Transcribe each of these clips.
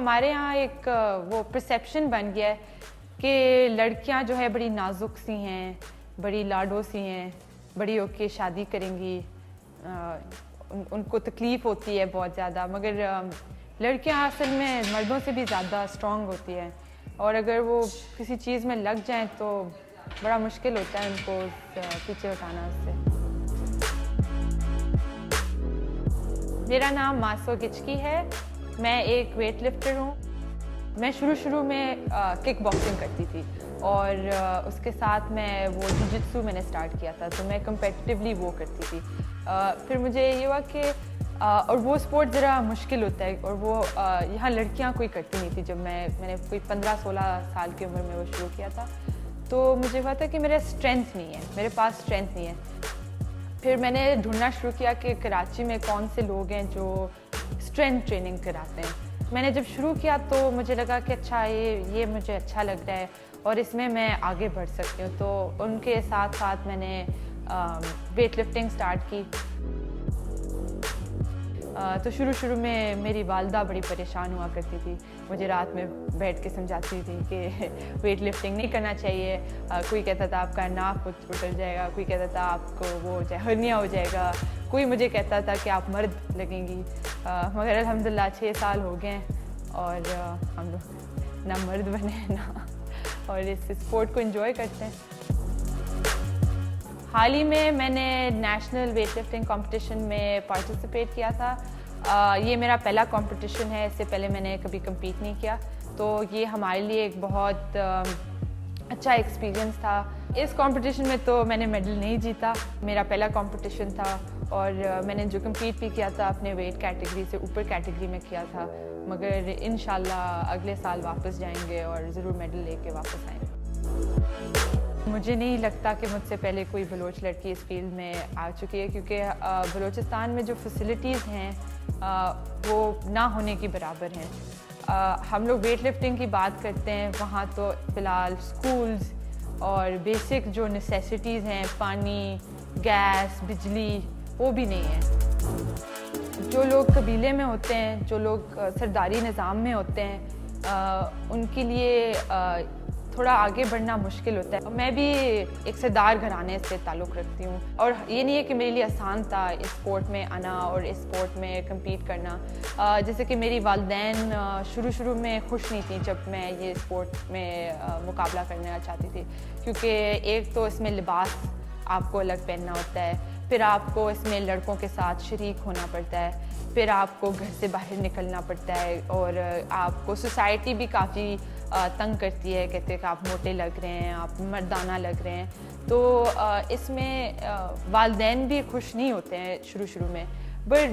हमारे यहाँ एक वो परसेप्शन बन गया है कि लड़कियाँ जो है बड़ी नाजुक सी हैं, बड़ी लाडो सी हैं, बड़ी होके शादी करेंगी, उनको तकलीफ़ होती है बहुत ज़्यादा, मगर लड़कियाँ असल में मर्दों से भी ज़्यादा स्ट्रॉन्ग होती हैं और अगर वो किसी चीज़ में लग जाएं तो बड़ा मुश्किल होता है उनको पीछे हटाना उससे। मेरा नाम मासो गिचकी है, मैं एक वेट लिफ्टर हूँ। मैं शुरू में किक बॉक्सिंग करती थी और उसके साथ मैं वो जिजित्सु मैंने स्टार्ट किया था, तो मैं कंपेटिटिवली वो करती थी। फिर मुझे ये हुआ कि और वो स्पोर्ट ज़रा मुश्किल होता है और वो यहाँ लड़कियाँ कोई करती नहीं थी। जब मैंने कोई 15-16 साल की उम्र में वो शुरू किया था, तो मुझे हुआ था कि मेरा स्ट्रेंथ नहीं है, मेरे पास स्ट्रेंथ नहीं है। फिर मैंने ढूंढना शुरू किया कि कराची में कौन से लोग हैं जो स्ट्रेंथ ट्रेनिंग कराते हैं। मैंने जब शुरू किया तो मुझे लगा कि अच्छा ये मुझे अच्छा लग रहा है और इसमें मैं आगे बढ़ सकती हूँ, तो उनके साथ साथ मैंने वेट लिफ्टिंग स्टार्ट की। तो शुरू में मेरी वालदा बड़ी परेशान हुआ करती थी, मुझे रात में बैठ के समझाती थी कि वेट लिफ्टिंग नहीं करना चाहिए। कोई कहता था आपका नाक उतर जाएगा, कोई कहता था आपको वो हो जाए हर्निया हो जाएगा, कोई मुझे कहता था कि आप मर्द लगेंगी। मगर अल्हम्दुलिल्लाह 6 साल हो गए और हम लोग ना मर्द बने ना और इस स्पोर्ट को एंजॉय करते हैं। हाल ही में मैंने नेशनल वेट लिफ्टिंग कंपटीशन में पार्टिसिपेट किया था। ये मेरा पहला कंपटीशन है, इससे पहले मैंने कभी कम्पीट नहीं किया, तो ये हमारे लिए एक बहुत अच्छा एक्सपीरियंस था। इस कंपटीशन में तो मैंने मेडल नहीं जीता, मेरा पहला कंपटीशन था और मैंने जो कम्पीट भी किया था अपने वेट कैटेगरी से ऊपर कैटेगरी में किया था, मगर इंशाल्लाह अगले साल वापस जाएंगे और ज़रूर मेडल लेके वापस आएंगे। मुझे नहीं लगता कि मुझसे पहले कोई बलोच लड़की इस फील्ड में आ चुकी है, क्योंकि बलूचिस्तान में जो फैसिलिटीज़ हैं वो ना होने की बराबर हैं। हम लोग वेट लिफ्टिंग की बात करते हैं, वहाँ तो फ़िलहाल स्कूल्स और बेसिक जो नेसेसिटीज़ हैं, पानी, गैस, बिजली, वो भी नहीं है। जो लोग कबीले में होते हैं, जो लोग सरदारी निज़ाम में होते हैं, उनके लिए थोड़ा आगे बढ़ना मुश्किल होता है। मैं भी एक सरदार घराने से ताल्लुक़ रखती हूँ और ये नहीं है कि मेरे लिए आसान था इस स्पोर्ट में आना और इस स्पोर्ट में कम्पीट करना। जैसे कि मेरी वालिदैन शुरू में खुश नहीं थी जब मैं ये स्पोर्ट में मुकाबला करना चाहती थी, क्योंकि एक तो इसमें लिबास आपको अलग पहनना होता है, फिर आपको इसमें लड़कों के साथ शरीक होना पड़ता है, फिर आपको घर से बाहर निकलना पड़ता है और आपको सोसाइटी भी काफ़ी तंग करती है, कहते हैं कि आप मोटे लग रहे हैं, आप मर्दाना लग रहे हैं। तो इसमें वालिदैन भी खुश नहीं होते हैं शुरू में, बट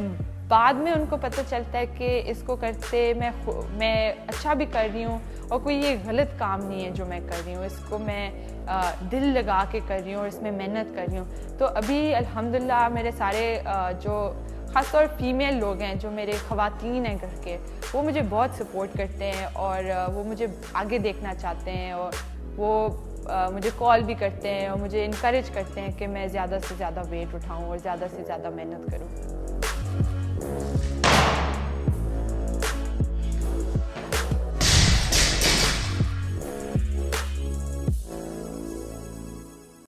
बाद में उनको पता चलता है कि इसको करते मैं अच्छा भी कर रही हूँ और कोई ये गलत काम नहीं है जो मैं कर रही हूँ, इसको मैं दिल लगा के कर रही हूँ और इसमें मेहनत कर रही हूँ। तो अभी अल्हम्दुलिल्लाह मेरे सारे जो ख़ासतौर फीमेल लोग हैं, जो मेरे ख़वातीन हैं घर के, वो मुझे बहुत सपोर्ट करते हैं और वो मुझे आगे देखना चाहते हैं और वो मुझे कॉल भी करते हैं और मुझे इनकरेज करते हैं कि मैं ज़्यादा से ज़्यादा वेट उठाऊँ और ज़्यादा से ज़्यादा मेहनत करूँ।